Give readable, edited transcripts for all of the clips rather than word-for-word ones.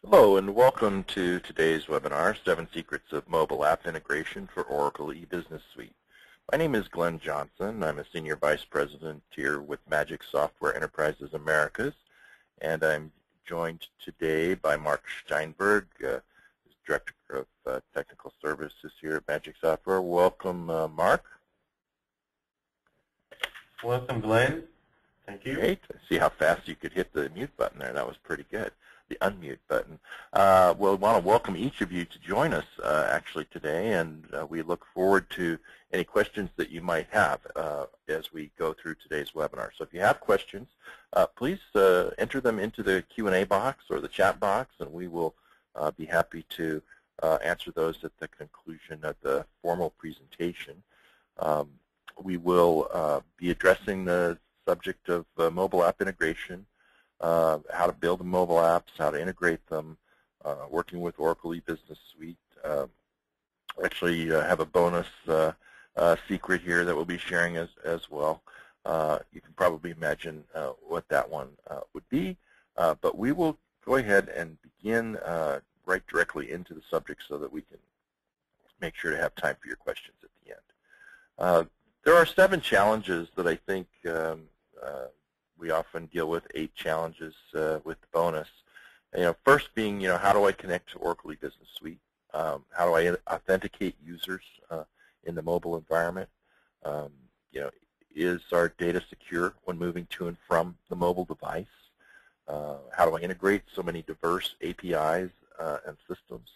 Hello and welcome to today's webinar, 7 Secrets of Mobile App Integration for Oracle E-Business Suite. My name is Glenn Johnson. I'm a Senior Vice President here with Magic Software Enterprises Americas, and I'm joined today by Mark Steinberg, who's Director of Technical Services here at Magic Software. Welcome, Mark. Welcome, Glenn. Thank you. Great. I see how fast you could hit the mute button there. That was pretty good. The unmute button. We'll want to welcome each of you to join us actually today, and we look forward to any questions that you might have as we go through today's webinar. So if you have questions, please enter them into the Q&A box or the chat box, and we will be happy to answer those at the conclusion of the formal presentation. We will be addressing the subject of mobile app integration, how to build the mobile apps, how to integrate them, working with Oracle E-Business Suite. Actually have a bonus secret here that we'll be sharing as well. You can probably imagine what that one would be, but we will go ahead and begin right directly into the subject so that we can make sure to have time for your questions at the end. There are 7 challenges that I think we often deal with, 8 challenges with the bonus. First being, how do I connect to Oracle E-Business Suite? How do I authenticate users in the mobile environment? Is our data secure when moving to and from the mobile device? How do I integrate so many diverse APIs and systems?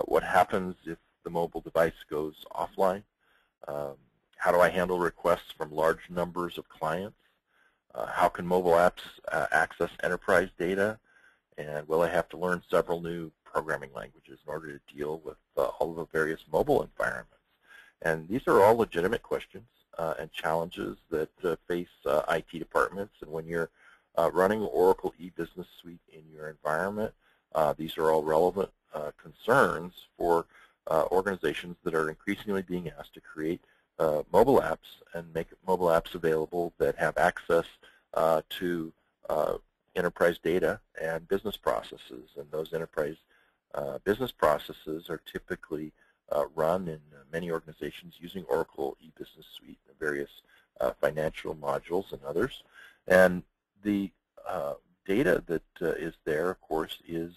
What happens if the mobile device goes offline? How do I handle requests from large numbers of clients? How can mobile apps access enterprise data? And will I have to learn several new programming languages in order to deal with all of the various mobile environments? And these are all legitimate questions and challenges that face IT departments. And when you're running Oracle E-Business Suite in your environment, these are all relevant concerns for organizations that are increasingly being asked to create mobile apps and make mobile apps available that have access to enterprise data and business processes. And those enterprise business processes are typically run in many organizations using Oracle E-Business Suite and various financial modules and others. And the data that is there, of course, is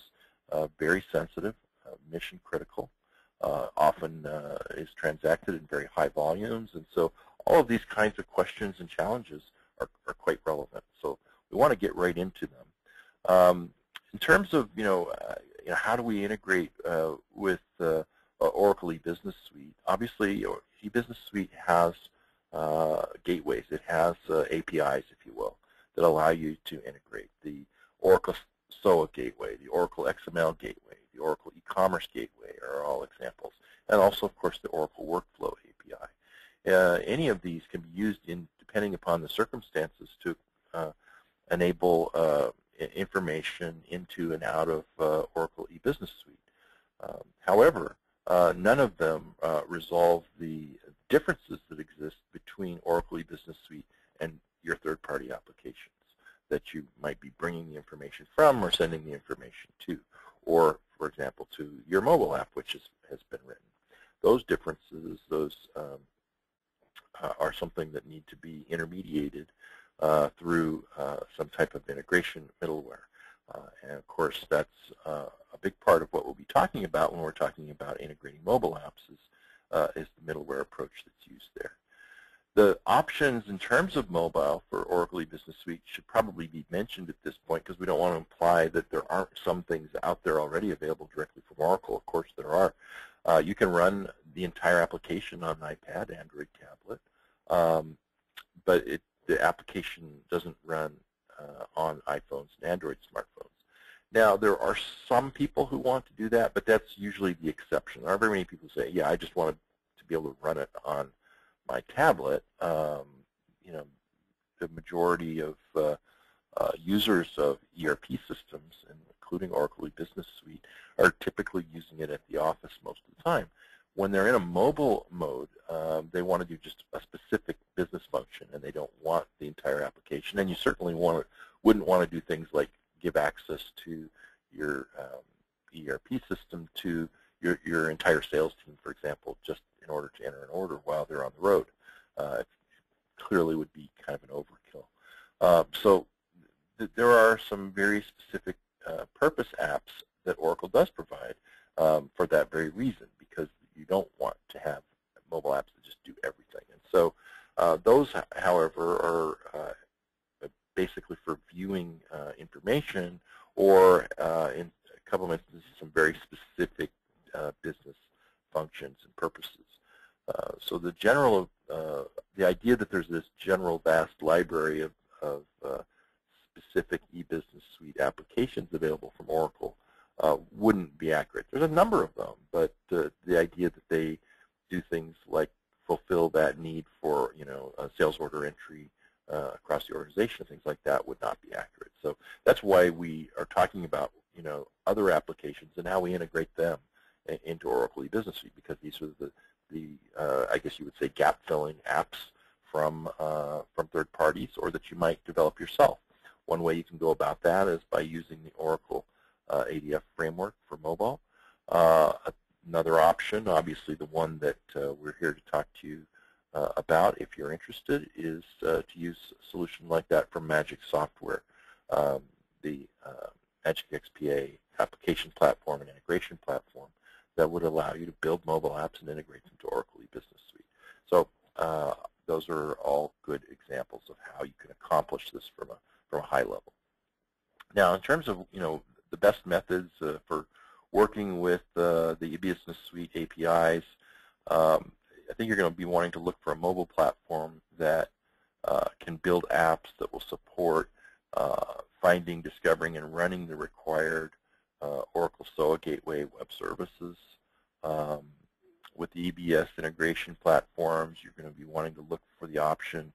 very sensitive, mission critical. Often is transacted in very high volumes, and so all of these kinds of questions and challenges are quite relevant. So we want to get right into them. In terms of how do we integrate with Oracle E-Business Suite? Obviously, E-Business Suite has gateways. It has APIs, if you will, that allow you to integrate. The Oracle SOA gateway, the Oracle XML gateway, the Oracle e-commerce gateway are all examples, and also, of course, the Oracle Workflow API. Any of these can be used depending upon the circumstances to enable information into and out of Oracle E-Business Suite. However, none of them resolve the differences that exist between Oracle E-Business Suite and your third-party applications that you might be bringing the information from or sending the information to, or, for example, to your mobile app, which has been written. Those differences, are something that need to be intermediated through some type of integration middleware. And, of course, that's a big part of what we'll be talking about when we're talking about integrating mobile apps is the middleware approach that's used there. The options in terms of mobile for Oracle E-Business Suite should probably be mentioned at this point because we don't want to imply that there aren't some things out there already available directly from Oracle. Of course there are. You can run the entire application on an iPad, Android tablet, but the application doesn't run on iPhones and Android smartphones. Now, there are some people who want to do that, but that's usually the exception. There aren't very many people who say, yeah, I just want to be able to run it on my tablet. The majority of users of ERP systems, including Oracle E-Business Suite, are typically using it at the office most of the time. When they're in a mobile mode, they want to do just a specific business function, and they don't want the entire application. And you certainly wouldn't want to do things like give access to your ERP system to your entire sales team, for example, just in order to enter an order while they're on the road. It clearly would be kind of an overkill. So there are some very specific purpose apps that Oracle does provide for that very reason, because you don't want to have mobile apps that just do everything. And so those, however, are basically for viewing information, or in a couple of instances, some very specific business functions and purposes. So the idea that there's this general vast library of specific e-business suite applications available from Oracle wouldn't be accurate. There's a number of them, but the idea that they do things like fulfill that need for a sales order entry across the organization, things like that, would not be accurate. So that's why we are talking about other applications and how we integrate them into Oracle e-business suite, because these are the I guess you would say gap-filling apps from third parties, or that you might develop yourself. One way you can go about that is by using the Oracle ADF framework for mobile. Another option, obviously the one that we're here to talk to you about, if you're interested, is to use a solution like that from Magic Software, the Magic XPA application platform and integration platform that would allow you to build mobile apps and integrate them to Oracle e-business suite. So those are all good examples of how you can accomplish this from a high level. Now, in terms of the best methods for working with the e-business suite APIs, I think you're going to be wanting to look for a mobile platform that can build apps that will support finding, discovering, and running the required Oracle SOA Gateway web services. With the EBS integration platforms, you're going to be wanting to look for the option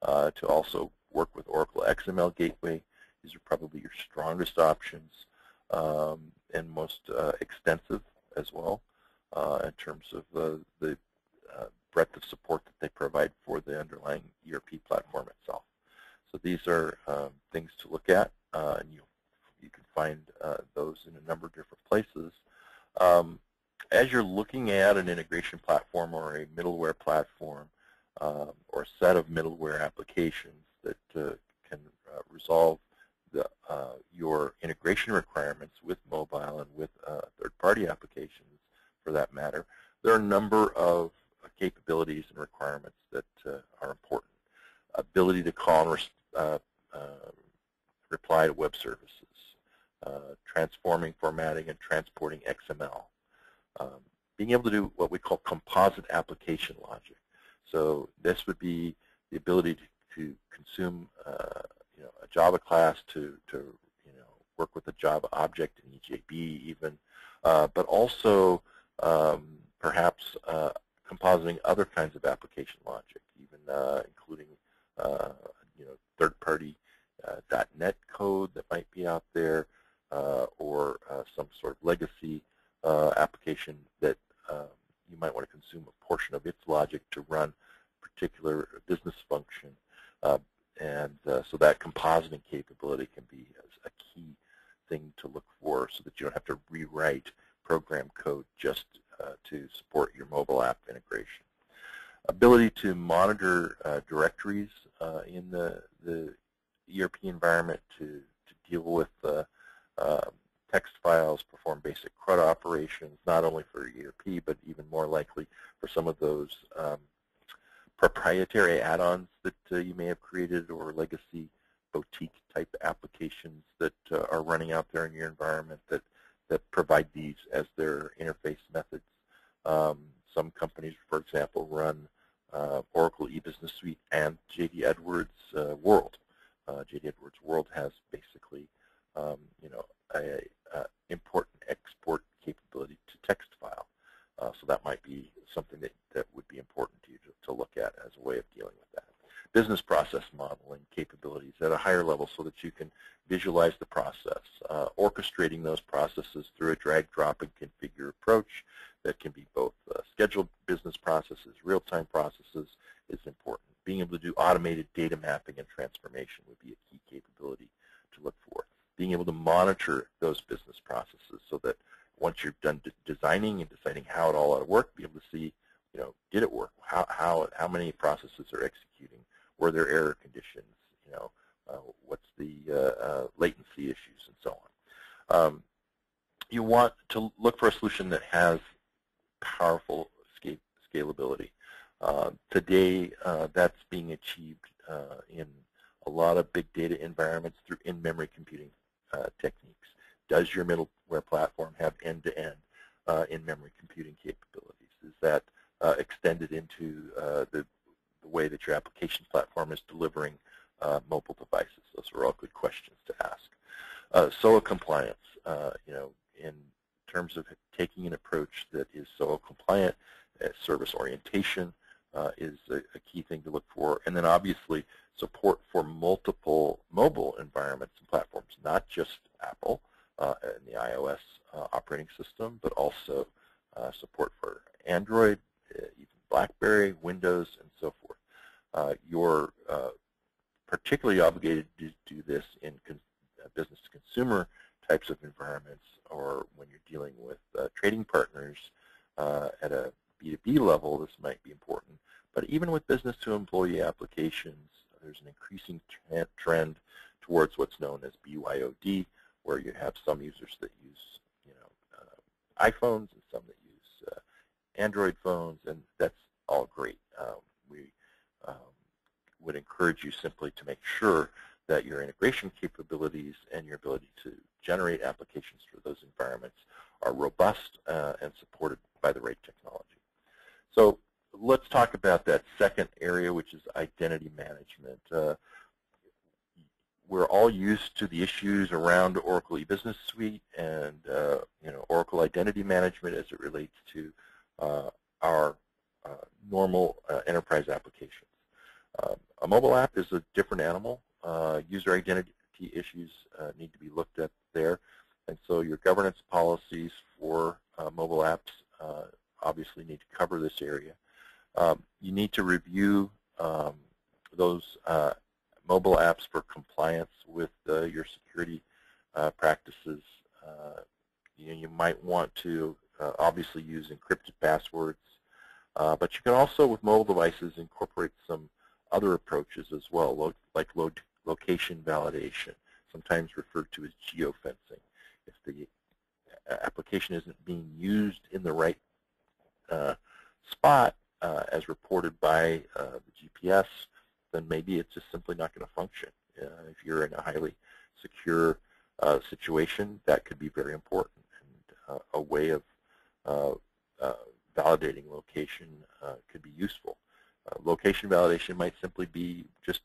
to also work with Oracle XML Gateway. These are probably your strongest options and most extensive as well in terms of the breadth of support that they provide for the underlying ERP platform itself. So these are things to look at, and you can find those in a number of different places. As you're looking at an integration platform or a middleware platform or a set of middleware applications that can resolve your integration requirements with mobile and with third-party applications, for that matter, there are a number of capabilities and requirements that are important. Ability to call and reply to web services, transforming, formatting, and transporting XML, being able to do what we call composite application logic. So this would be the ability to consume a Java class to work with a Java object in EJB even, but also perhaps compositing other kinds of application logic, even including third-party .NET code that might be out there, or some sort of legacy application that you might want to consume a portion of its logic to run a particular business function. So that compositing capability can be a key thing to look for, so that you don't have to rewrite program code just to support your mobile app integration. Ability to monitor directories in the ERP environment to deal with text files, perform basic CRUD operations, not only for ERP, but even more likely for some of those proprietary add-ons that you may have created, or legacy boutique-type applications that are running out there in your environment that provide these as their interface methods. Some companies, for example, run Oracle e-business suite and JD Edwards World. JD Edwards World has basically a import and export capability to text file. So that might be something that would be important to you to look at as a way of dealing with that. Business process modeling capabilities at a higher level, so that you can visualize the process. Orchestrating those processes through a drag, drop, and configure approach that can be both scheduled business processes, real-time processes, is important. Being able to do automated data mapping and transformation would be a key capability to look for. being able to monitor those business processes so that once you're done designing and deciding how it all ought to work, be able to see, did it work? How many processes are executing? Were there error conditions? What's the latency issues and so on. You want to look for a solution that has powerful scalability. Today, that's being achieved in a lot of big data environments through in-memory computing techniques. Does your middleware platform have end-to-end in-memory computing capabilities? Is that extended into the way that your application platform is delivering mobile devices? Those are all good questions to ask. SOA compliance, in terms of taking an approach that is SOA compliant, service orientation is a key thing to look for. And then obviously support for multiple mobile environments and platforms, not just Apple and the iOS operating system, but also support for Android, even BlackBerry, Windows, and so forth. You're particularly obligated to do this in business-to-consumer types of environments, or when you're dealing with trading partners at a B2B level, this might be important. But even with business-to-employee applications, there's an increasing trend towards what's known as BYOD, where you have some users that use iPhones and some that use Android phones, and that's all great. We would encourage you simply to make sure that your integration capabilities and your ability to generate applications for those environments are robust and supported by the right technology. So let's talk about that second area, which is identity management. We're all used to the issues around Oracle eBusiness Suite and Oracle Identity Management as it relates to our normal enterprise applications. A mobile app is a different animal. User identity issues need to be looked at there, and so your governance policies for mobile apps obviously need to cover this area. You need to review those mobile apps for compliance with your security practices. You might want to obviously use encrypted passwords, but you can also, with mobile devices, incorporate some other approaches as well, like location validation, sometimes referred to as geofencing. If the application isn't being used in the right spot as reported by the GPS, then maybe it's just simply not going to function. If you're in a highly secure situation, that could be very important, and a way of validating location could be useful. Location validation might simply be just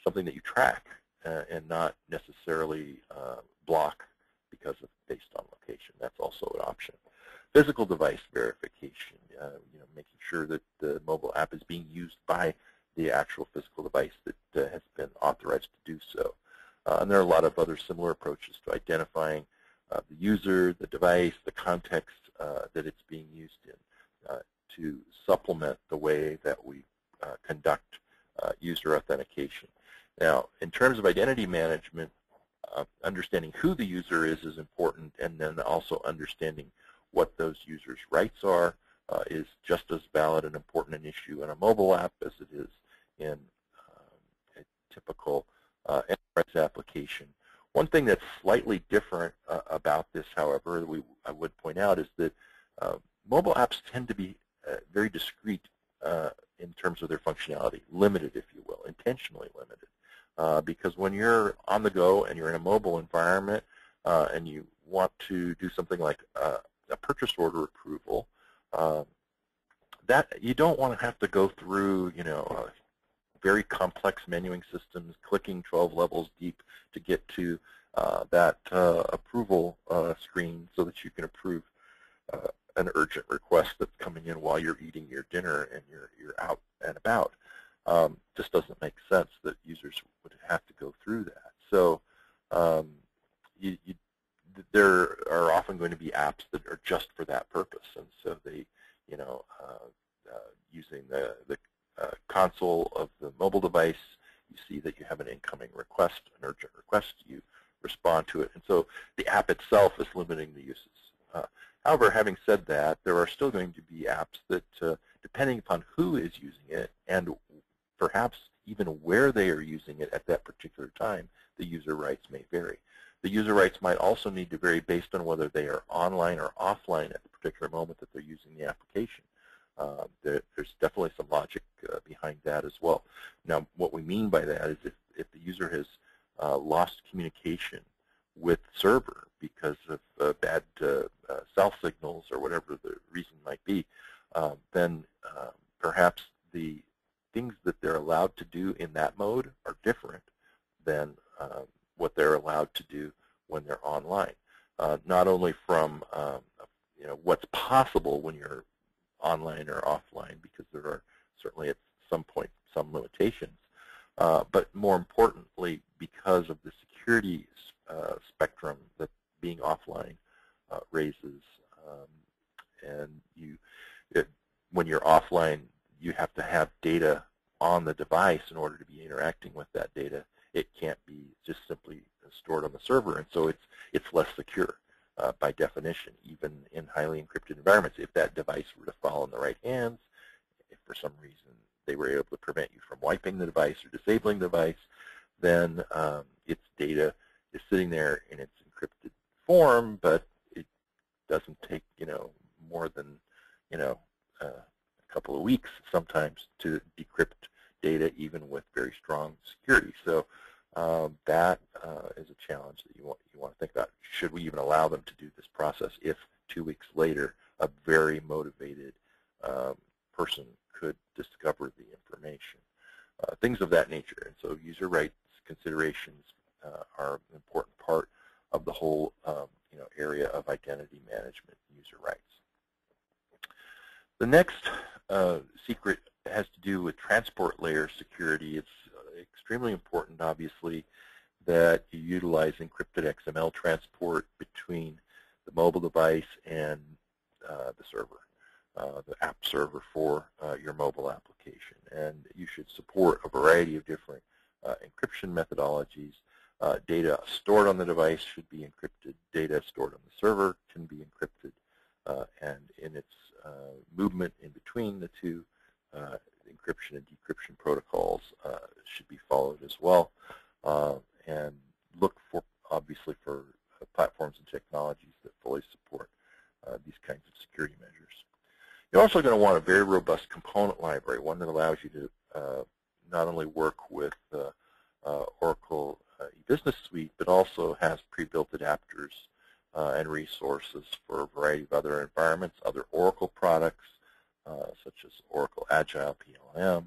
something that you track and not necessarily block based on location. That's also an option. Physical device verification, making sure that the mobile app is being used by the actual physical device that has been authorized to do so. And there are a lot of other similar approaches to identifying the user, the device, the context that it's being used in to supplement the way that we conduct user authentication. Now, in terms of identity management, understanding who the user is important, and then also understanding what those users' rights are is just as valid and important an issue in a mobile app as it is in a typical enterprise application. One thing that's slightly different about this, however, I would point out is that mobile apps tend to be very discrete in terms of their functionality, limited, if you will, intentionally limited. Because when you're on the go and you're in a mobile environment and you want to do something like a purchase order approval, that you don't want to have to go through, very complex menuing systems, clicking 12 levels deep to get to that approval screen so that you can approve an urgent request that's coming in while you're eating your dinner and you're out and about. Just doesn't make sense that users would have to go through that. So there are often going to be apps that are just for that purpose, and so they, using the console of the mobile device, you see that you have an incoming request, an urgent request, you respond to it. And so the app itself is limiting the uses. However, having said that, there are still going to be apps that, depending upon who is using it and perhaps even where they are using it at that particular time, the user rights may vary. The user rights might also need to vary based on whether they are online or offline at the particular moment that they're using the application. There's definitely some logic behind that as well. Now, what we mean by that is if the user has lost communication with the server because of bad cell signals or whatever the reason might be, then perhaps the things that they're allowed to do in that mode are different than what they're allowed to do when they're online. Not only from what's possible when you're online or offline, because there are certainly at some point some limitations, but more importantly because of the security spectrum that being offline raises. And when you're offline, you have to have data on the device in order to be interacting with that data. It can't be just simply stored on the server, and so it's less secure by definition, even in highly encrypted environments. If that device were to fall in the right hands, if for some reason they were able to prevent you from wiping the device or disabling the device, then its data is sitting there in its encrypted form, but it doesn't take more than a couple of weeks sometimes to decrypt data, even with very strong security. So that is a challenge that you want to think about. Should we even allow them to do this process if 2 weeks later a very motivated person could discover the information? Things of that nature. And so user rights considerations are an important part of the whole area of identity management, user rights. The next secret has to do with transport layer security. It's extremely important, obviously, that you utilize encrypted XML transport between the mobile device and the server, the app server for your mobile application. And you should support a variety of different encryption methodologies. Data stored on the device should be encrypted. Data stored on the server can be encrypted. And in its movement in between the two, encryption and decryption protocols should be followed as well. And look for, obviously, for platforms and technologies that fully support these kinds of security measures. You're also going to want a very robust component library, one that allows you to not only work with Oracle e-Business Suite, but also has pre-built adapters and resources for a variety of other environments, other Oracle products, such as Oracle Agile PLM,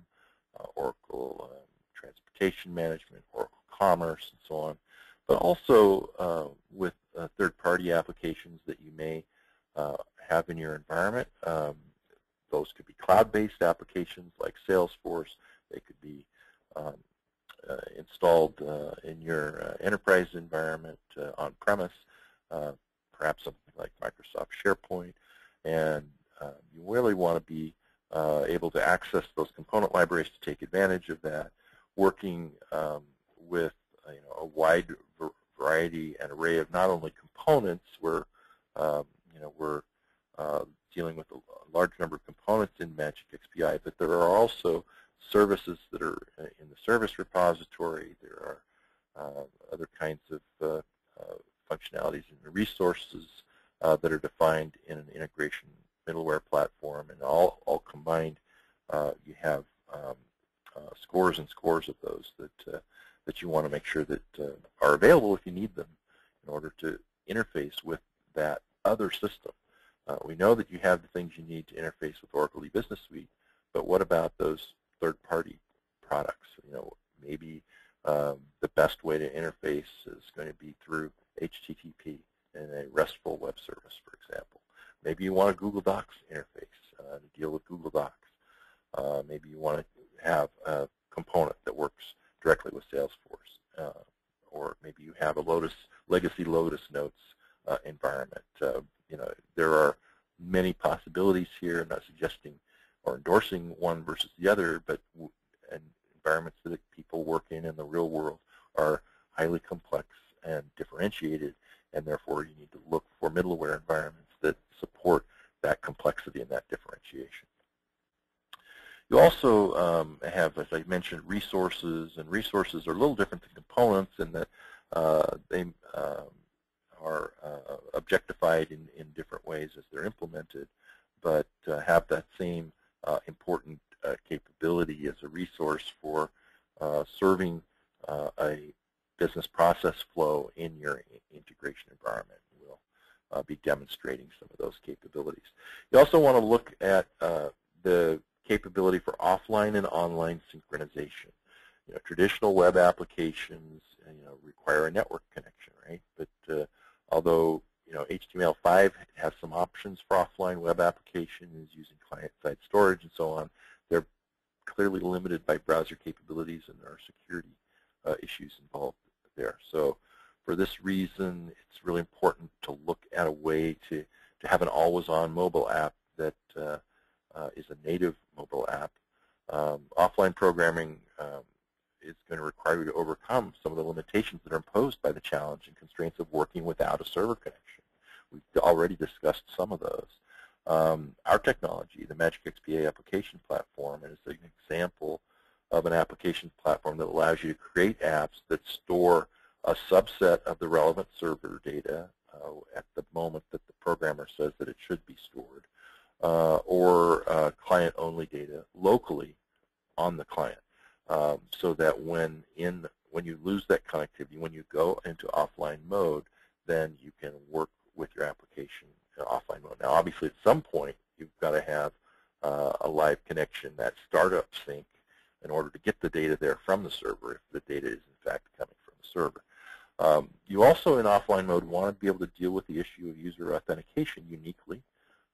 Oracle Transportation Management, Oracle Commerce, and so on, but also with third-party applications that you may have in your environment. Those could be cloud-based applications like Salesforce. They could be installed in your enterprise environment on-premise, perhaps something like Microsoft SharePoint. And you really want to be able to access those component libraries to take advantage of that, working with a wide variety and array of not only components where we're dealing with a large number of components in Magic XPI, but there are also services that are in the service repository. There are other kinds of functionalities in the resources that are defined in an integration middleware platform, and all combined, you have scores and scores of those that you want to make sure that are available if you need them in order to interface with that other system. We know that you have the things you need to interface with Oracle e-Business Suite, but what about those third-party products? Maybe the best way to interface is going to be through HTTP and a RESTful web service, for example. Maybe you want a Google Docs interface to deal with Google Docs. Maybe you want to have a component that works directly with Salesforce, or maybe you have a legacy Lotus Notes environment. There are many possibilities here. I'm not suggesting or endorsing one versus the other, but an environments that people work in the real world are highly complex and differentiated, and therefore you need to look for middleware environments that support that complexity and that differentiation. You also have, as I mentioned, resources, and resources are a little different than components in that they are objectified in different ways as they're implemented, but have that same important capability as a resource for serving a business process flow in your integration environment. We'll be demonstrating some of those capabilities. You also want to look at the capability for offline and online synchronization. Traditional web applications require a network connection, right? But although HTML5 has some options for offline web applications using client-side storage and so on, they're clearly limited by browser capabilities, and there are security issues involved there. So for this reason, it's really important to look at a way to have an always-on mobile app that is a native mobile app. Offline programming is going to require you to overcome some of the limitations that are imposed by the challenge and constraints of working without a server connection. We've already discussed some of those. Our technology, the Magic XPA application platform, is an example of an application platform that allows you to create apps that store a subset of the relevant server data at the moment that the programmer says that it should be stored, or client-only data locally on the client, so that when you lose that connectivity, when you go into offline mode, then you can work with your application in offline mode. Now, obviously, at some point, you've got to have a live connection, that startup sync, in order to get the data there from the server, if the data is in fact coming from the server. You also, in offline mode, want to be able to deal with the issue of user authentication uniquely,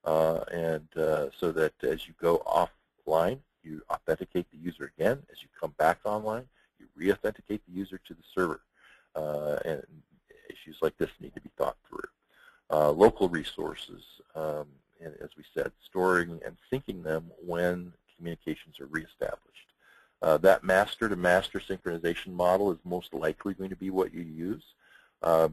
and so that as you go offline, you authenticate the user again. As you come back online, you re-authenticate the user to the server. And issues like this need to be thought through. Local resources, and as we said, storing and syncing them when communications are reestablished. That master-to-master synchronization model is most likely going to be what you use,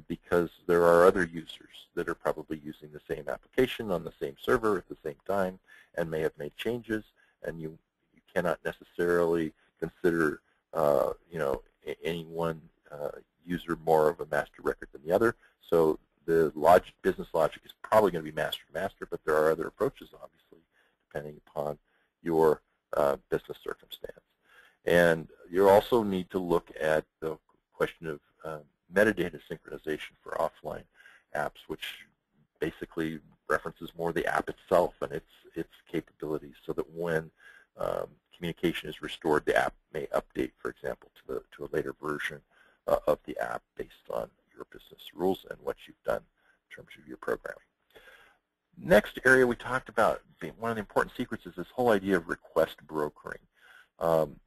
because there are other users that are probably using the same application on the same server at the same time and may have made changes, and you cannot necessarily consider any one user more of a master record than the other. So the business logic is probably going to be master-to-master, but there are other approaches, obviously, depending upon your business circumstance. And you also need to look at the question of metadata synchronization for offline apps, which basically references more the app itself and its capabilities, so that when communication is restored, the app may update, for example, to a later version of the app based on your business rules and what you've done in terms of your programming. Next area we talked about, one of the important secrets, is this whole idea of request brokering.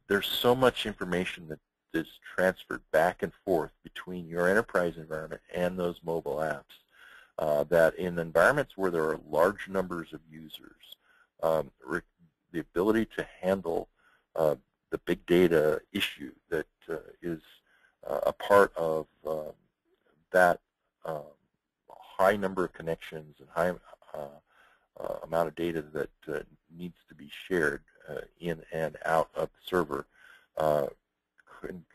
There's so much information that is transferred back and forth between your enterprise environment and those mobile apps that in environments where there are large numbers of users, the ability to handle the big data issue that is a part of that high number of connections and high amount of data that needs to be shared in and out of the server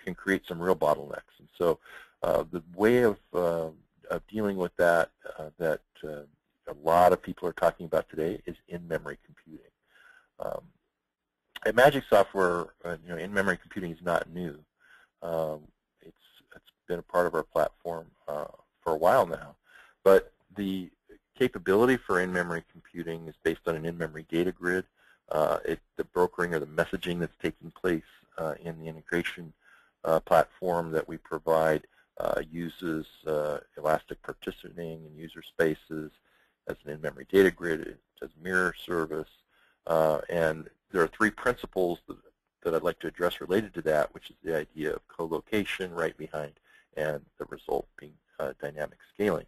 can create some real bottlenecks. And so the way of dealing with that that a lot of people are talking about today is in-memory computing. At Magic Software, in-memory computing is not new. It's been a part of our platform for a while now, but the capability for in-memory computing is based on an in-memory data grid. The brokering or the messaging that's taking place in the integration platform that we provide uses elastic partitioning and user spaces as an in-memory data grid. It does mirror service, and there are three principles that I'd like to address related to that, which is the idea of co-location right behind, and the result being dynamic scaling.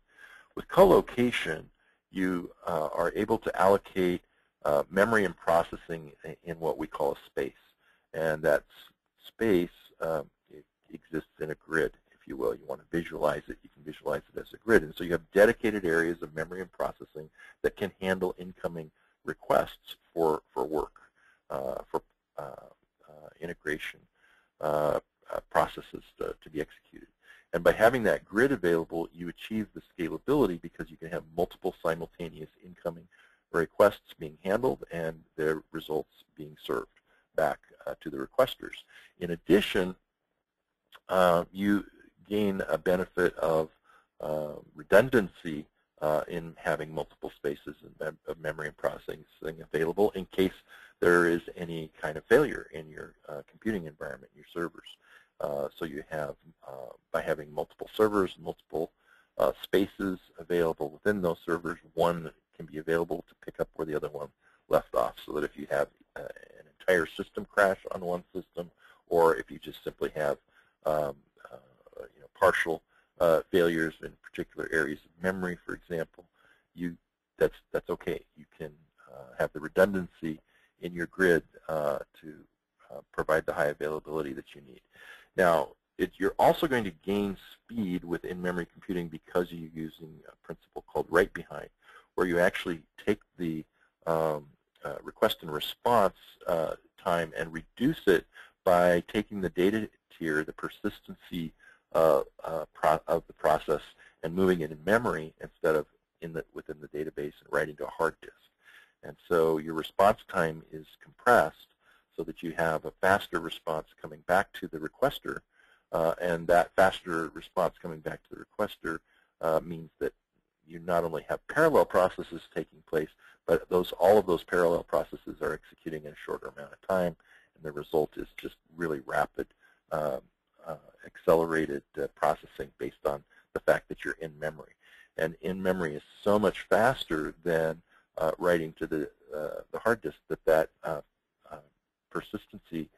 With co-location, you are able to allocate memory and processing in what we call a space, and that space, it exists in a grid, if you will. You want to visualize it, you can visualize it as a grid. And so you have dedicated areas of memory and processing that can handle incoming requests for work, for integration processes to be executed. And by having that grid available, you achieve the scalability because you can have multiple simultaneous incoming requests being handled and their results being served back to the requesters. In addition, you gain a benefit of redundancy in having multiple spaces of memory and processing available in case there is any kind of failure in your computing environment, your servers. So you have, by having multiple servers, multiple spaces available within those servers, one can be available to pick up where the other one left off, so that if you have an entire system crash on one system, or if you just simply have partial failures in particular areas of memory, for example, that's okay. You can have the redundancy in your grid to provide the high availability that you need. Now, you're also going to gain speed within memory computing because you're using a principle called write behind, where you actually take the request and response time and reduce it by taking the data tier, the persistency of the process, and moving it in memory instead of within the database and writing to a hard disk. And so your response time is compressed so that you have a faster response coming back to the requester, and that faster response coming back to the requester means that you not only have parallel processes taking place, but all of those parallel processes are executing in a shorter amount of time, and the result is just really rapid, accelerated processing based on the fact that you're in memory. And in memory is so much faster than writing to the hard disk that persistency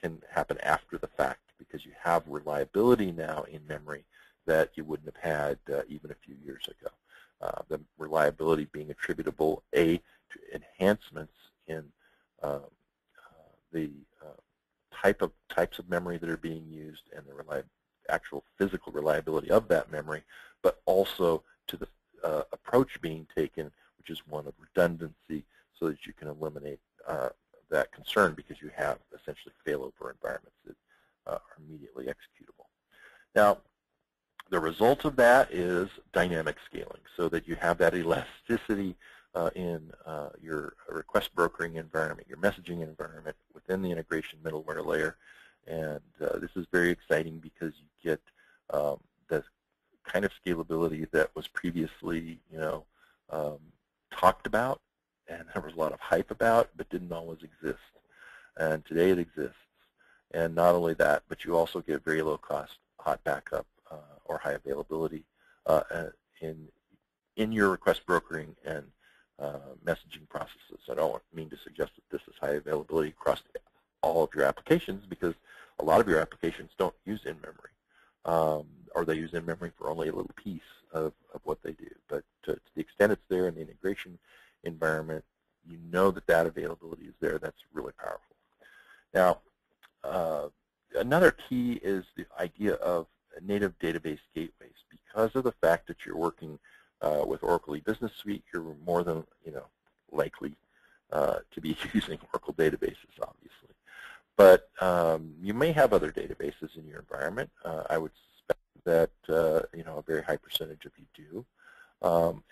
can happen after the fact, because you have reliability now in memory that you wouldn't have had even a few years ago. The reliability being attributable, A, to enhancements in the types of memory that are being used and the actual physical reliability of that memory, but also to the approach being taken, which is one of redundancy, so that you can eliminate that concern because you have essentially failover environments that are immediately executable. Now, the result of that is dynamic scaling, so that you have that elasticity in your request brokering environment, your messaging environment within the integration middleware layer. And this is very exciting because you get the kind of scalability that was previously, talked about, and there was a lot of hype about, but didn't always exist. And today it exists. And not only that, but you also get very low cost hot backup or high availability in your request brokering and messaging processes. I don't mean to suggest that this is high availability across all of your applications, because a lot of your applications don't use in-memory, or they use in-memory for only a little piece of what they do. But to the extent it's there in the integration environment, you know that availability is there. That's really powerful. Now, another key is the idea of native database gateways. Because of the fact that you're working with Oracle E-Business Suite, you're more than likely to be using Oracle databases, obviously. But you may have other databases in your environment. I would suspect that a very high percentage of you do.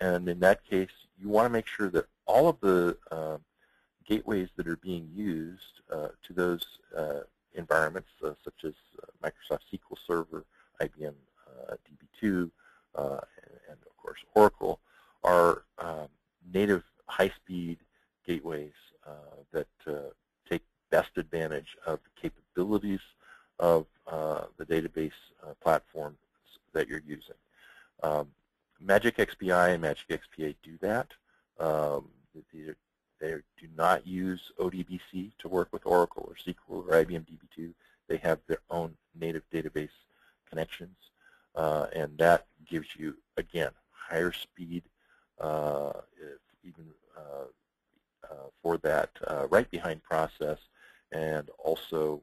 And in that case, you want to make sure that all of the gateways that are being used to those environments, such as Microsoft SQL Server, IBM DB2, and of course Oracle, are native high-speed gateways that take best advantage of the capabilities of the database platform that you're using. Magic XPI and Magic XPA do that. They do not use ODBC to work with Oracle or SQL or IBM DB2. They have their own native database connections, and that gives you, again, higher speed, even for that write-behind process, and also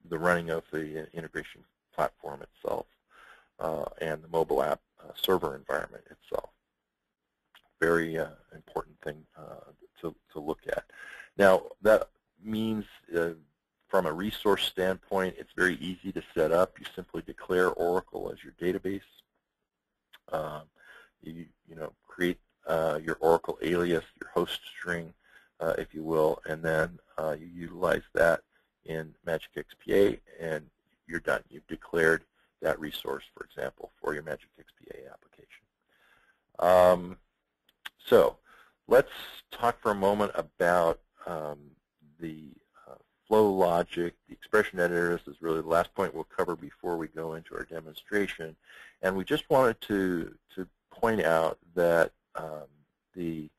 the running of the integration platform itself and the mobile app server environment itself. Very important thing to look at. Now, that means from a resource standpoint, it's very easy to set up. You simply declare Oracle as your database. You create your Oracle alias, your host string, if you will, and then you utilize that in Magic XPA, and you're done. You've declared that resource, for example, for your Magic XPA application. So let's talk for a moment about the flow logic. The expression editor. This is really the last point we'll cover before we go into our demonstration. And we just wanted to point out that the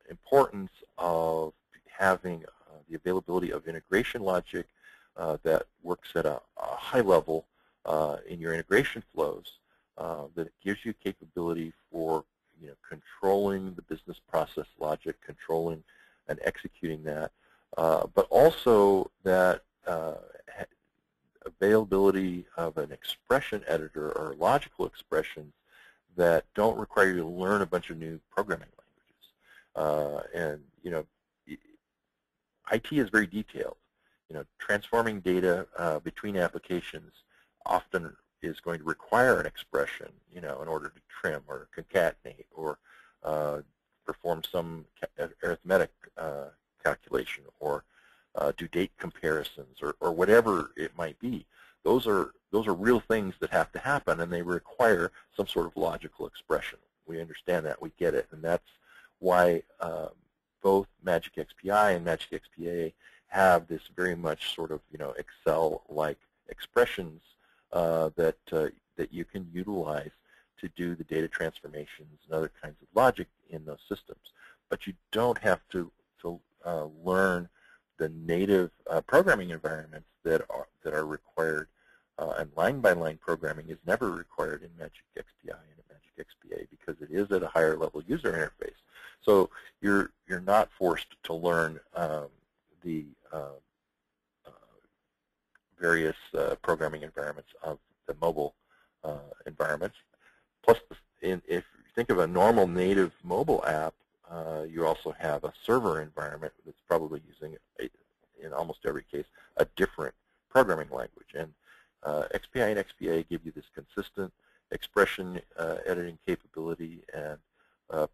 importance of having the availability of integration logic that works at a high level in your integration flows, that it gives you capability for controlling the business process logic, controlling and executing that, but also that availability of an expression editor or logical expressions that don't require you to learn a bunch of new programming languages. And IT is very detailed. Transforming data between applications often is going to require an expression, in order to trim or concatenate or perform some arithmetic calculation or do date comparisons or whatever it might be. Those are real things that have to happen, and they require some sort of logical expression. We understand that, we get it, and that's why both Magic XPI and Magic XPA have this very much sort of Excel-like expressions that you can utilize to do the data transformations and other kinds of logic in those systems. But you don't have to learn the native programming environments that are required, and line-by-line programming is never required in Magic XPI and Magic XPA because it is at a higher level user interface. So you're not forced to learn the various programming environments of the mobile environments. Plus, if you think of a normal native mobile app, you also have a server environment that's probably using, in almost every case, a different programming language. And XPI and XPA give you this consistent expression editing capability and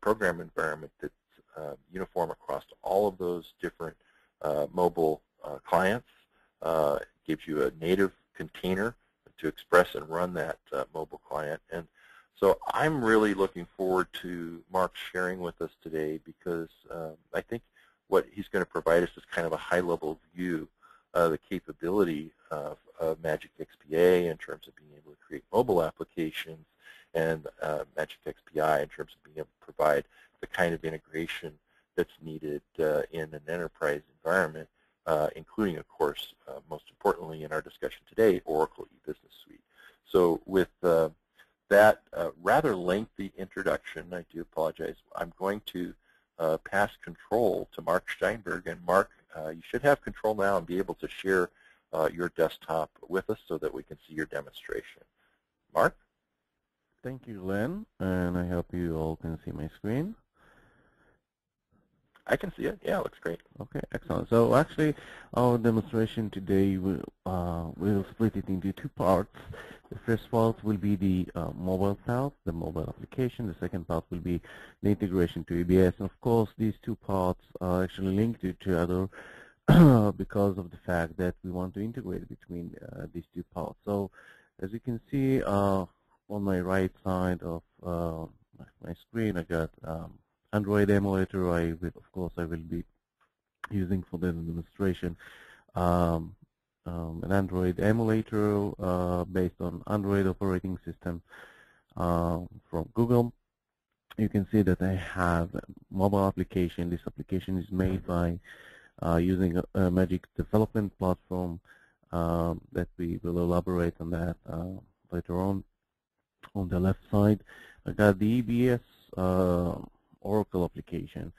program environment that's uniform across all of those different mobile clients. Gives you a native container to express and run that mobile client. And so I'm really looking forward to Mark sharing with us today, because I think what he's going to provide us is kind of a high-level view of the capability of Magic XPA in terms of being able to create mobile applications, and Magic XPI in terms of being able to provide the kind of integration that's needed in an enterprise environment, including, of course, most importantly in our discussion today, Oracle E-Business Suite. So with that rather lengthy introduction, I do apologize, I'm going to pass control to Mark Steinberg. And Mark, you should have control now and be able to share your desktop with us so that we can see your demonstration. Mark? Thank you, Len, and I hope you all can see my screen. I can see it. Yeah, it looks great. Okay, excellent. So actually, our demonstration today we'll split it into two parts. The first part will be the mobile part, the mobile application. The second part will be the integration to EBS. And of course, these two parts are actually linked to each other because of the fact that we want to integrate between these two parts. So as you can see on my right side of my screen, I got Android emulator. Of course, I will be using for the demonstration an Android emulator based on Android operating system from Google. You can see that I have a mobile application. This application is made by using a Magic development platform that we will elaborate on that later on. On the left side, I got the EBS Oracle application,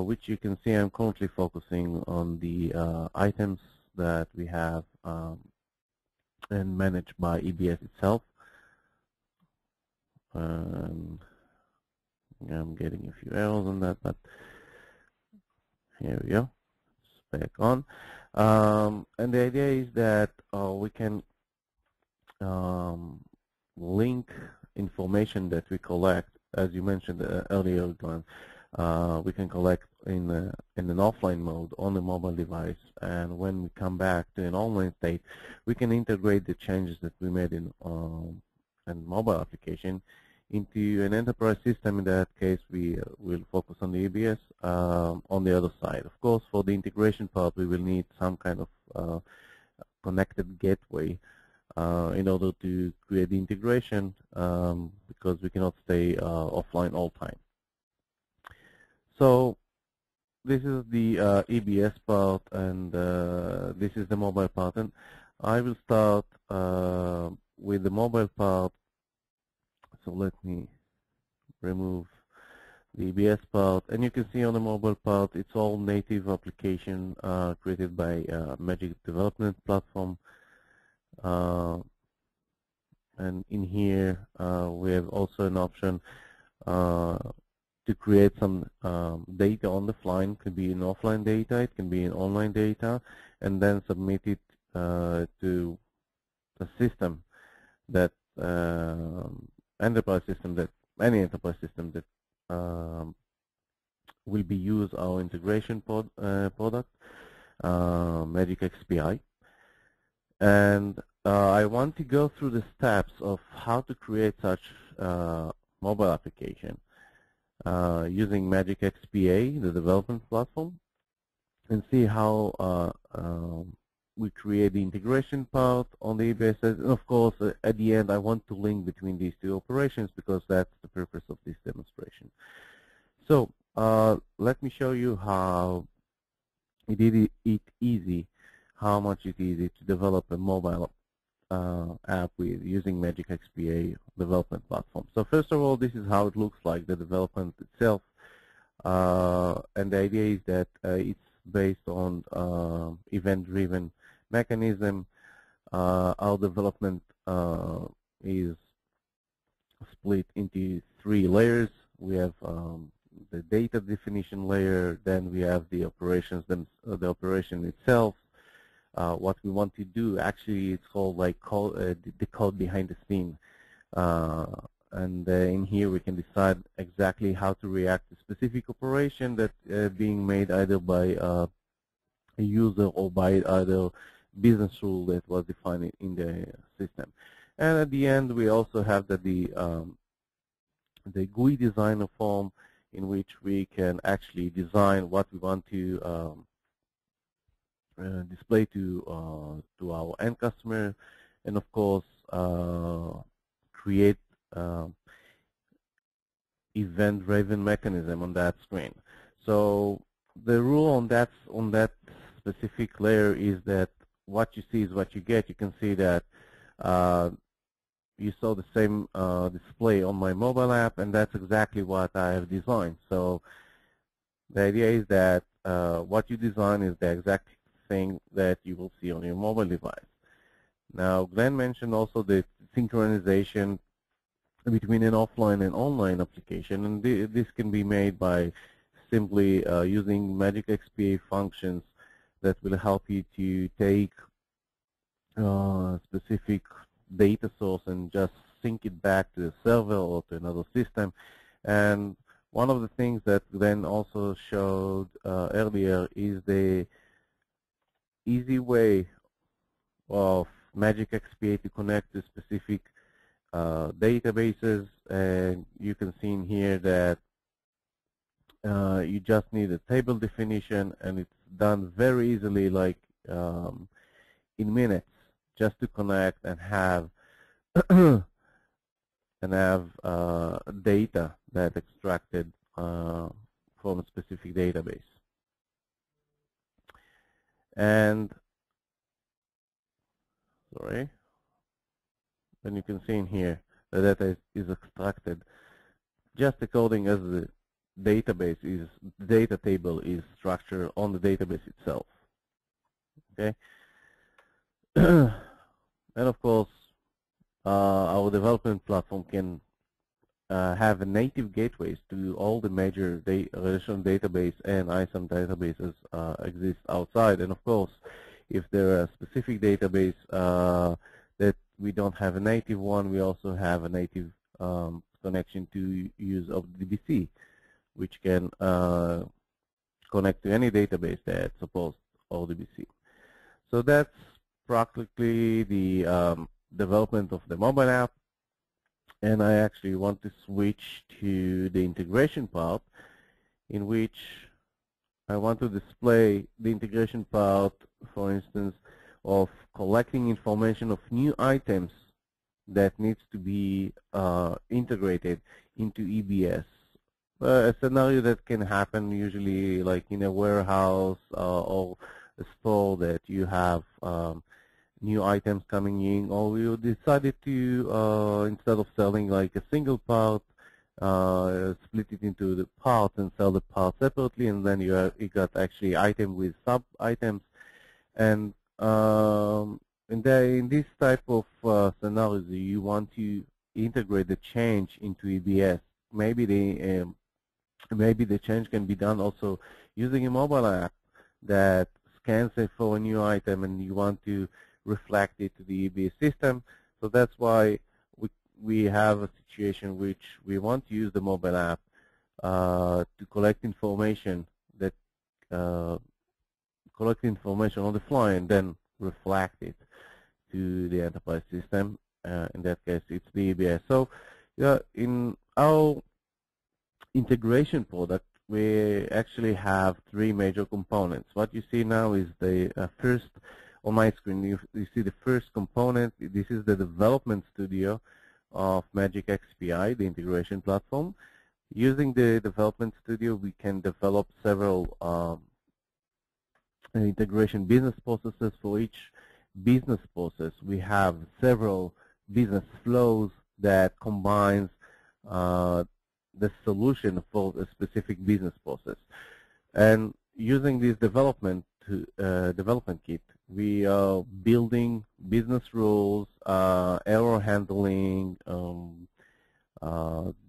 which you can see I'm currently focusing on the items that we have and managed by EBS itself. I'm getting a few errors on that, but here we go. It's back on. And the idea is that we can link information that we collect, as you mentioned earlier, Glenn. We can collect in an offline mode on the mobile device, and when we come back to an online state, we can integrate the changes that we made in mobile application into an enterprise system. In that case, we will focus on the EBS on the other side. Of course, for the integration part, we will need some kind of connected gateway in order to create the integration, because we cannot stay offline all time. So this is the EBS part, and this is the mobile part. And I will start with the mobile part. So let me remove the EBS part. And you can see on the mobile part, it's all native application created by Magic Development Platform. And in here, we have also an option to create some data on the fly. It can be an offline data, it can be an online data, and then submit it to a system that any enterprise system that will be use our integration product, Magic XPI. And I want to go through the steps of how to create such mobile application using Magic XPA, the development platform, and see how we create the integration part on the EBS. And of course, at the end, I want to link between these two operations because that's the purpose of this demonstration. So let me show you how it is easy, how much it's easy to develop a mobile app with using Magic XPA development platform. So first of all, this is how it looks like, the development itself. And the idea is that it's based on event-driven mechanism. Our development is split into 3 layers. We have the data definition layer, then we have the operations, the operation itself. What we want to do, actually, it's called like the code behind the scene. And in here we can decide exactly how to react to specific operation that being made either by a user or by either business rule that was defined in the system. And at the end, we also have the GUI designer form, in which we can actually design what we want to display to our end customer, and of course create event-driven mechanism on that screen. So the rule on that specific layer is that what you see is what you get. You can see that you saw the same display on my mobile app, and that's exactly what I have designed. So the idea is that what you design is the exact thing that you will see on your mobile device. Now, Glenn mentioned also the synchronization between an offline and online application, and this can be made by simply using Magic XPA functions that will help you to take specific data source and just sync it back to the server or to another system. And one of the things that Glenn also showed earlier is the easy way of Magic XPA to connect to specific databases. And you can see in here that you just need a table definition, and it's done very easily, like in minutes, just to connect and have data that extracted from a specific database. And sorry, and you can see in here the data is extracted just according as the data table is structured on the database itself. Okay, and of course, our development platform can have native gateways to all the major relational database and ISAM databases exist outside. And of course, if there are specific database that we don't have a native one, we also have a native connection to use of DBC, which can connect to any database that supports ODBC. So that's practically the development of the mobile app. And I actually want to switch to the integration part, in which I want to display the integration part, for instance, of collecting information of new items that needs to be integrated into EBS. A scenario that can happen usually like in a warehouse or a store that you have new items coming in, or we decided to, instead of selling like a single part, split it into the parts and sell the parts separately, and then you got actually item with sub-items. And in this type of scenarios, you want to integrate the change into EBS. Maybe the change can be done also using a mobile app that scans it for a new item, and you want to reflect it to the EBS system. So that's why we have a situation which we want to use the mobile app to collect information on the fly and then reflect it to the enterprise system. In that case, it's the EBS. So in our integration product, we actually have three major components. What you see now is the first. On my screen, you see the first component. This is the development studio of Magic XPI, the integration platform. Using the development studio, we can develop several integration business processes. For each business process, we have several business flows that combines the solution for a specific business process. And using this development kit, we are building business rules, error handling,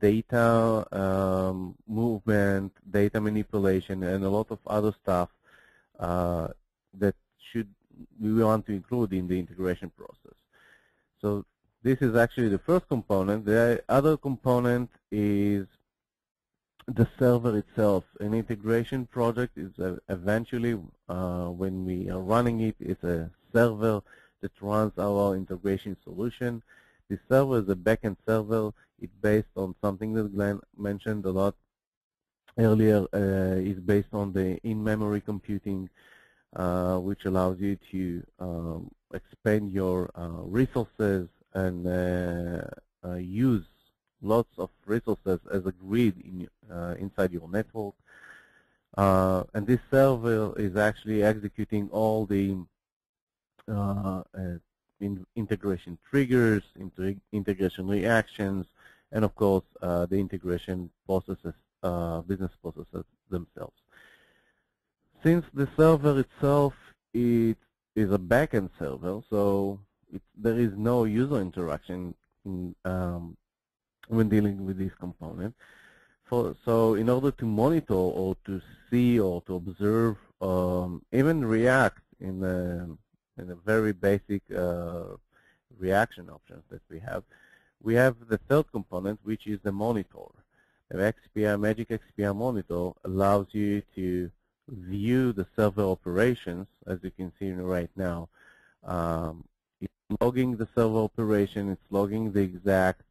data movement, data manipulation, and a lot of other stuff that we want to include in the integration process. So this is actually the first component. The other component is the server itself. An integration project is eventually, when we are running it, it's a server that runs our integration solution. The server is a backend server. It's based on something that Glenn mentioned a lot earlier. Is based on the in-memory computing, which allows you to expand your resources and use lots of resources as a grid inside your network. And this server is actually executing all the integration triggers, integration reactions, and of course the integration processes, business processes themselves. Since the server itself is a backend server, so there is no user interaction when dealing with this component. So in order to monitor or to see or to observe, even react in a very basic reaction options that we have the third component, which is the monitor. The Magic XPI monitor allows you to view the server operations, as you can see right now. It's logging the server operation, it's logging the exact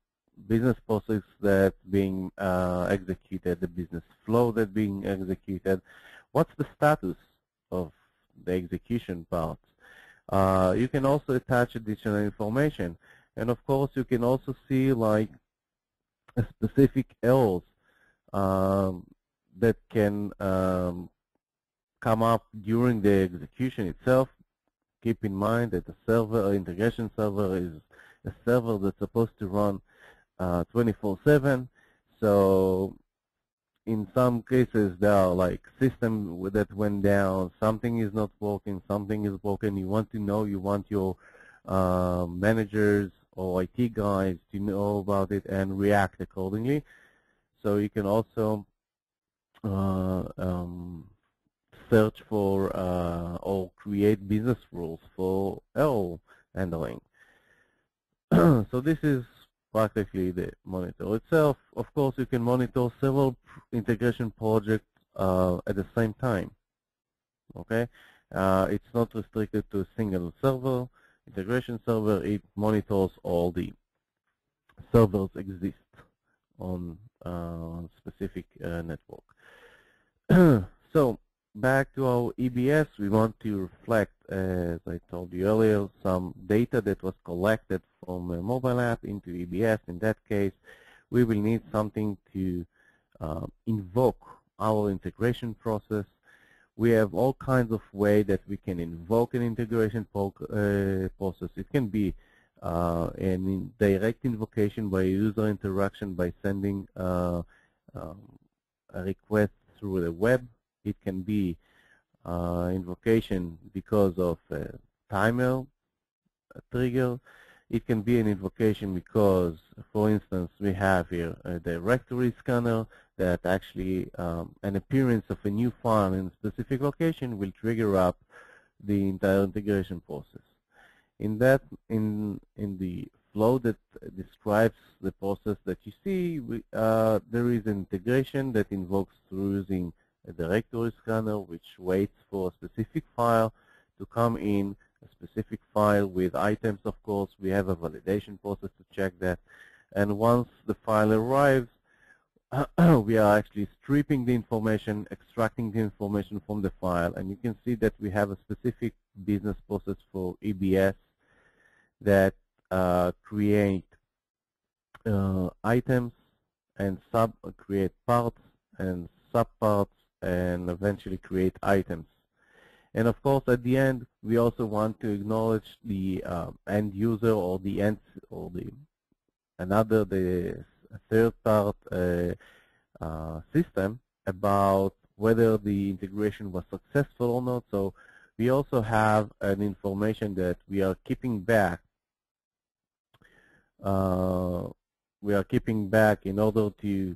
business process that's being executed, the business flow that's being executed. What's the status of the execution part? You can also attach additional information. And of course, you can also see like a specific errors that can come up during the execution itself. Keep in mind that the server, integration server, is a server that's supposed to run 24/7. So in some cases there are like systems that went down, something is not working, something is broken. You want to know, you want your managers or IT guys to know about it and react accordingly. So you can also search for or create business rules for error handling. So this is practically the monitor itself. Of course, you can monitor several integration projects at the same time. Okay, it's not restricted to a single server, integration server. It monitors all the servers exist on specific network. So back to our EBS, we want to reflect, as I told you earlier, some data that was collected from a mobile app into EBS. In that case, we will need something to invoke our integration process. We have all kinds of ways that we can invoke an integration process. It can be an direct invocation by user interaction by sending a request through the web. It can be invocation because of a timer trigger. It can be an invocation because, for instance, we have here a directory scanner that actually an appearance of a new file in a specific location will trigger up the entire integration process. In the flow that describes the process that you see, there is an integration that invokes through using a directory scanner, which waits for a specific file to come in, a specific file with items, of course. We have a validation process to check that. And once the file arrives, we are actually stripping the information, extracting the information from the file. And you can see that we have a specific business process for EBS that create items and create parts and subparts and eventually create items. And of course, at the end, we also want to acknowledge the end user or the third part system about whether the integration was successful or not. So we also have an information that we are keeping back. In order to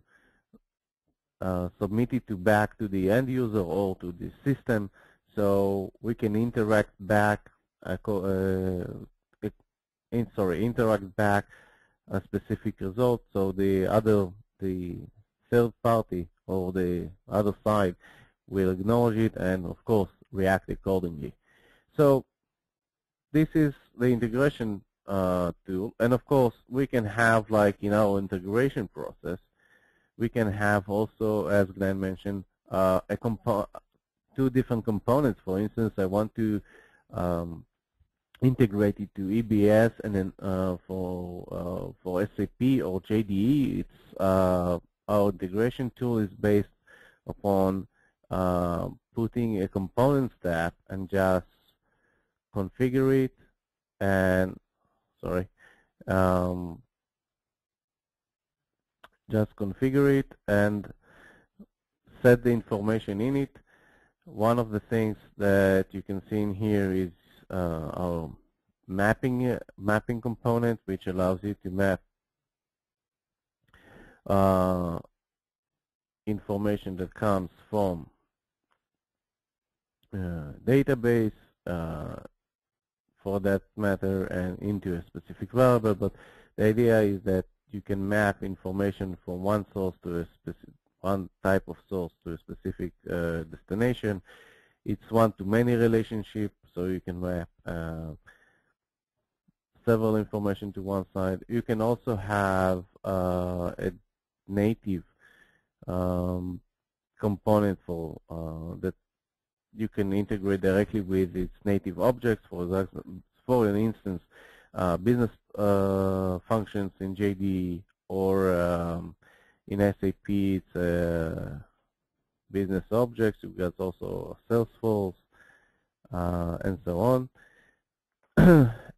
submit it back to the end user or to the system, so we can interact back. Interact back a specific result. So the third party or the other side will acknowledge it and, of course, react accordingly. So this is the integration tool, and of course, we can have, like in our integration process, we can have also, as Glenn mentioned, two different components. For instance, I want to integrate it to EBS, and then for SAP or JDE, it's our integration tool is based upon putting a component step and just configure it and just configure it and set the information in it. One of the things that you can see in here is our mapping component, which allows you to map information that comes from database for that matter and into a specific variable. But the idea is that you can map information from one source to a specific one type of source to a specific destination. It's one-to-many relationship, so you can map several information to one side. You can also have a native component for that you can integrate directly with its native objects. For an instance, business functions in JD, or in SAP, it's business objects. You've got also Salesforce and so on,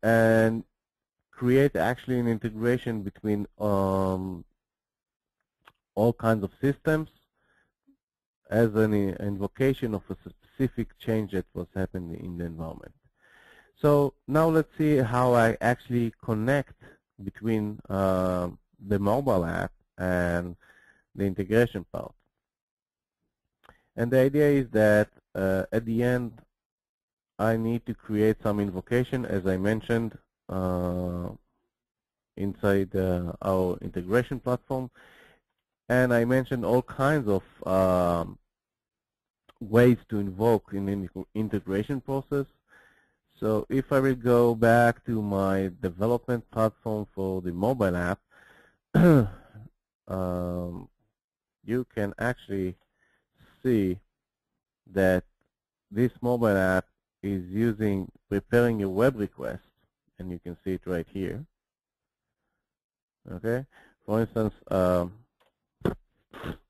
and create actually an integration between all kinds of systems as an invocation of a specific change that was happening in the environment. So now let's see how I actually connect between the mobile app and the integration part. And the idea is that at the end, I need to create some invocation, as I mentioned, inside our integration platform. And I mentioned all kinds of ways to invoke in the integration process. So if I will go back to my development platform for the mobile app, you can actually see that this mobile app is preparing a web request, and you can see it right here. Okay, for instance,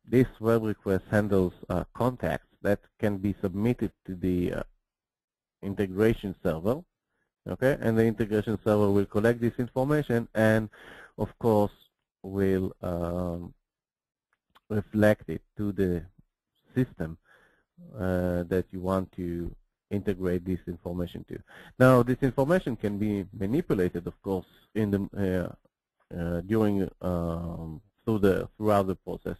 this web request handles contacts that can be submitted to the integration server. Okay, and the integration server will collect this information and, of course, will reflect it to the system that you want to integrate this information to. Now, this information can be manipulated, of course, in the throughout the process.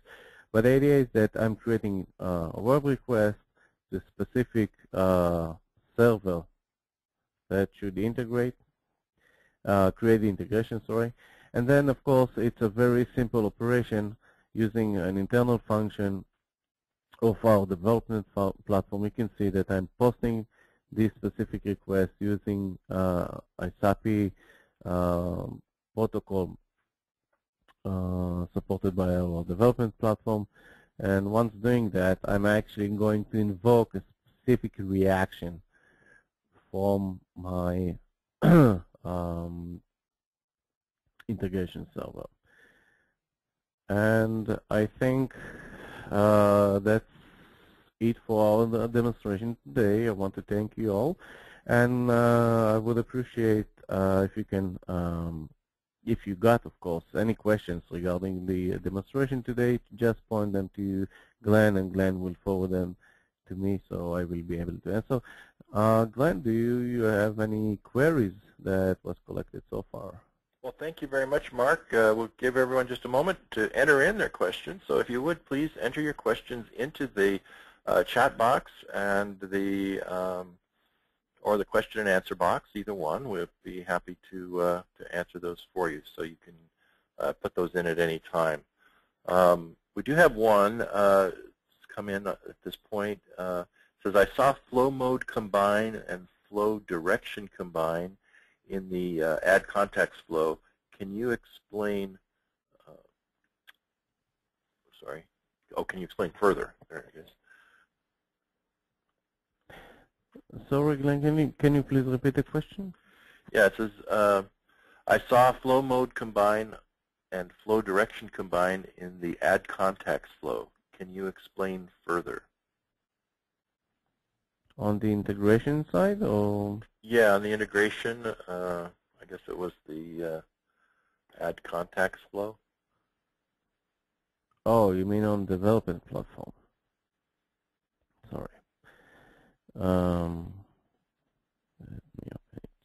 But the idea is that I'm creating a web request to a specific server that should integrate, create the integration, sorry. And then, of course, it's a very simple operation using an internal function of our development platform. You can see that I'm posting this specific request using ISAPI protocol supported by our development platform. And once doing that, I'm actually going to invoke a specific reaction from my integration server. And I think that's it for our demonstration today. I want to thank you all, and I would appreciate if you can, if you got, of course, any questions regarding the demonstration today, just point them to Glenn, and Glenn will forward them to me, so I will be able to answer. Glenn, do you have any queries that was collected so far? Well, thank you very much, Mark. We'll give everyone just a moment to enter in their questions. So if you would, please enter your questions into the chat box and or the question and answer box, either one. We'll be happy to answer those for you, so you can put those in at any time. We do have one come in at this point. It says, I saw flow mode combine and flow direction combine in the add context flow. Can you explain, sorry, oh, can you explain further? There it is. Sorry, Glenn, can you please repeat the question? Yeah, it says, I saw flow mode combine and flow direction combine in the add context flow. Can you explain further? On the integration side, or? Yeah, on the integration, I guess it was the add contacts flow. Oh, you mean on development platform? Sorry.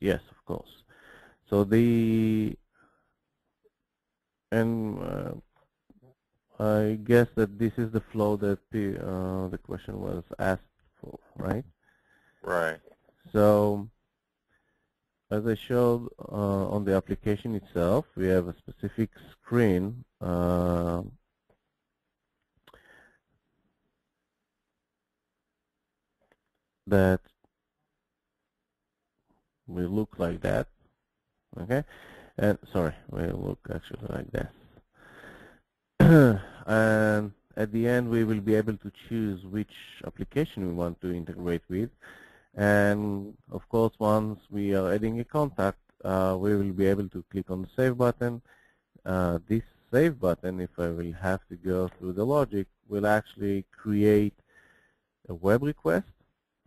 Yes, of course. So I guess that this is the flow that the question was asked for, right? Right. So as I showed on the application itself, we have a specific screen that will look like that, okay? And sorry, will look actually like this. And at the end, we will be able to choose which application we want to integrate with. And of course, once we are adding a contact, we will be able to click on the Save button. This Save button, if I will have to go through the logic, will actually create a web request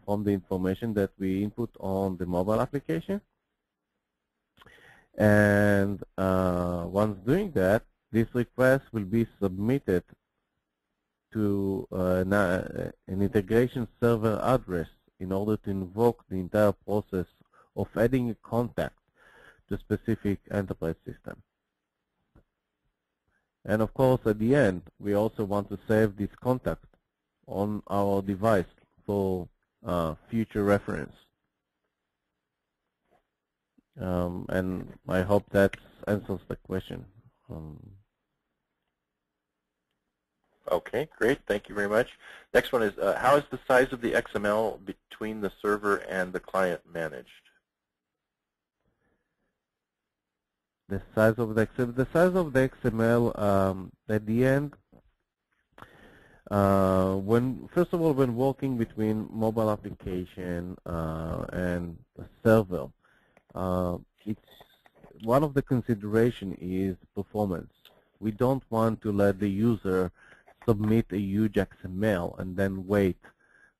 from the information that we input on the mobile application. And once doing that, this request will be submitted to an integration server address in order to invoke the entire process of adding a contact to a specific enterprise system. And of course, at the end, we also want to save this contact on our device for future reference. And I hope that answers the question. Okay, great. Thank you very much. Next one is, how is the size of the XML between the server and the client managed? The size of the XML, at the end, first of all, when working between mobile application and a server, it's one of the consideration is performance. We don't want to let the user submit a huge XML and then wait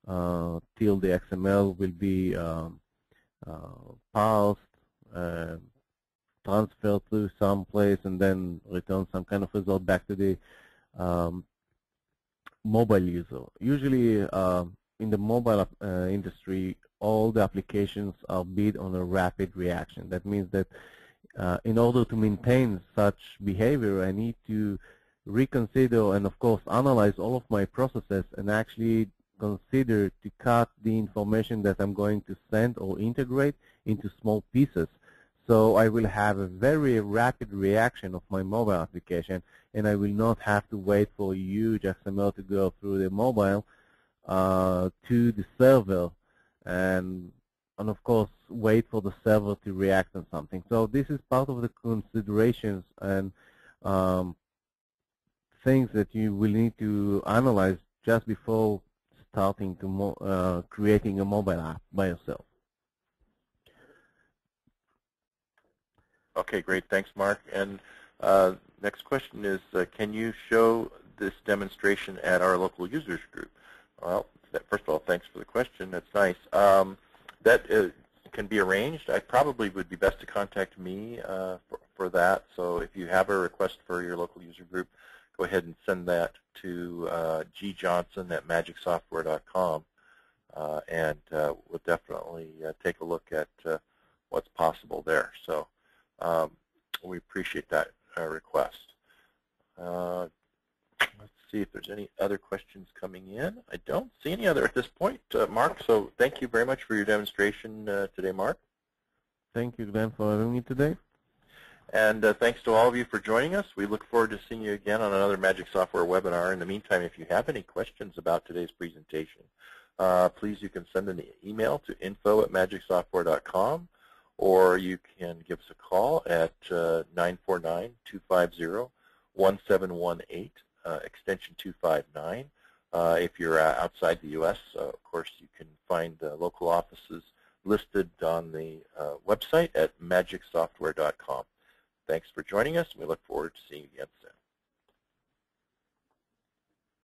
till the XML will be parsed, transferred to some place, and then return some kind of result back to the mobile user. Usually in the mobile industry, all the applications are built on a rapid reaction. That means that in order to maintain such behavior, I need to reconsider and, of course, analyze all of my processes and actually consider to cut the information that I'm going to send or integrate into small pieces. So I will have a very rapid reaction of my mobile application, and I will not have to wait for a huge XML to go through the mobile to the server and of course wait for the server to react on something. So this is part of the considerations and things that you will need to analyze just before starting to creating a mobile app by yourself. Okay, great. Thanks, Mark. And next question is, can you show this demonstration at our local users group? Well, first of all, thanks for the question. That's nice. That can be arranged. I probably would be best to contact me for that. So if you have a request for your local user group, go ahead and send that to gjohnson@magicsoftware.com, and we'll definitely take a look at what's possible there. So we appreciate that request. Let's see if there's any other questions coming in. I don't see any other at this point, Mark, so thank you very much for your demonstration today, Mark. Thank you, Glenn, for having me today. And thanks to all of you for joining us. We look forward to seeing you again on another Magic Software webinar. In the meantime, if you have any questions about today's presentation, please, you can send an email to info@magicsoftware.com, or you can give us a call at 949-250-1718, extension 259. If you're outside the U.S., of course, you can find local offices listed on the website at magicsoftware.com. Thanks for joining us, and we look forward to seeing you again soon.